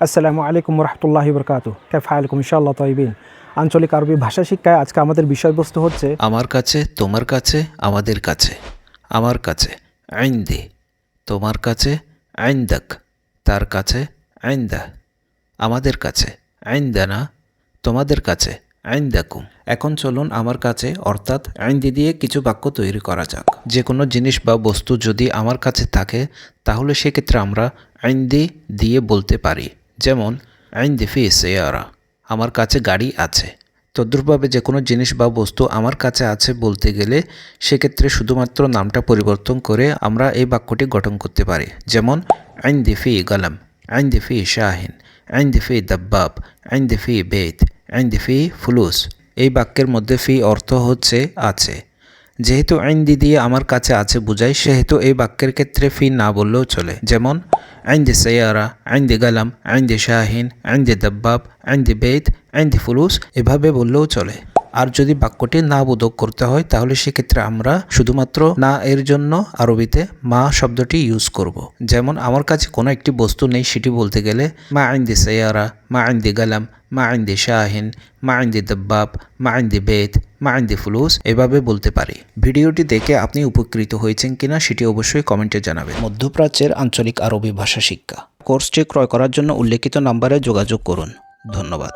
আসসালামু আলাইকুম রহমতুল্লাহি বরকাতু। কেফ হালকুম ইনশাআল্লাহ তাইবিন। আঞ্চলিক আরবি ভাষা শিক্ষায় আজকে আমাদের বিষয়বস্তু হচ্ছে আমার কাছে, তোমার কাছে, আমাদের কাছে। আমার কাছে আইন্দি, তোমার কাছে আইন্দাক, তার কাছে আইন্দা। আমাদের কাছে আইন্দানা, তোমাদের কাছে আইন্দাকুম। এখন চলুন আমার কাছে অর্থাৎ আইন্দি দিয়ে কিছু বাক্য তৈরি করা যাক। যে কোনো জিনিস বা বস্তু যদি আমার কাছে থাকে তাহলে সেক্ষেত্রে আমরা আইন্দি দিয়ে বলতে পারি। যেমন আইন্দি ফি সেয়ারা, আমার কাছে গাড়ি আছে। তদ্রূপভাবে যে কোনো জিনিস বা বস্তু আমার কাছে আছে বলতে গেলে সেক্ষেত্রে শুধুমাত্র নামটা পরিবর্তন করে আমরা এই বাক্যটি গঠন করতে পারি। যেমন আইন্দি ফি গালাম, আইন্দি ফি শাহিন, আইন্দি ফি দাব্বাব, আইন্দি ফি বেত, আইন্দি ফি ফুলুস। এই বাক্যের মধ্যে ফি অর্থ হচ্ছে আছে। যেহেতু আইন্দি দিয়ে আমার কাছে আছে বোঝায়, সেহেতু এই বাক্যের ক্ষেত্রে ফি না বললেও চলে। যেমন আইন্দি সাইয়ারা, আইন্দি গালাম, আইন্দি শাহিন, আইন্দি দাব্বাব, আইন্দি বেত, আইন্দি ফুলুস এভাবে বললেও চলে। আর যদি বাক্যটি না বোধক করতে হয় তাহলে সেক্ষেত্রে আমরা শুধুমাত্র না এর জন্য আরবিতে মা শব্দটি ইউজ করব। যেমন আমার কাছে কোনো একটি বস্তু নেই সেটি বলতে গেলে মা আইন্দি সাইয়ারা, মা আইন্দি গালাম, মা আইন্দি শাহিন, মা আইন্দি দাব্বাব, মা আইন্দি বেত, মা আইন্দি ফুলুস এভাবে বলতে পারি। ভিডিওটি দেখে আপনি উপকৃত হয়েছেন কিনা সেটি অবশ্যই কমেন্টে জানাবেন। মধ্যপ্রাচ্যের আঞ্চলিক আরবি ভাষা শিক্ষা কোর্সটি ক্রয় করার জন্য উল্লেখিত নাম্বারে যোগাযোগ করুন। ধন্যবাদ।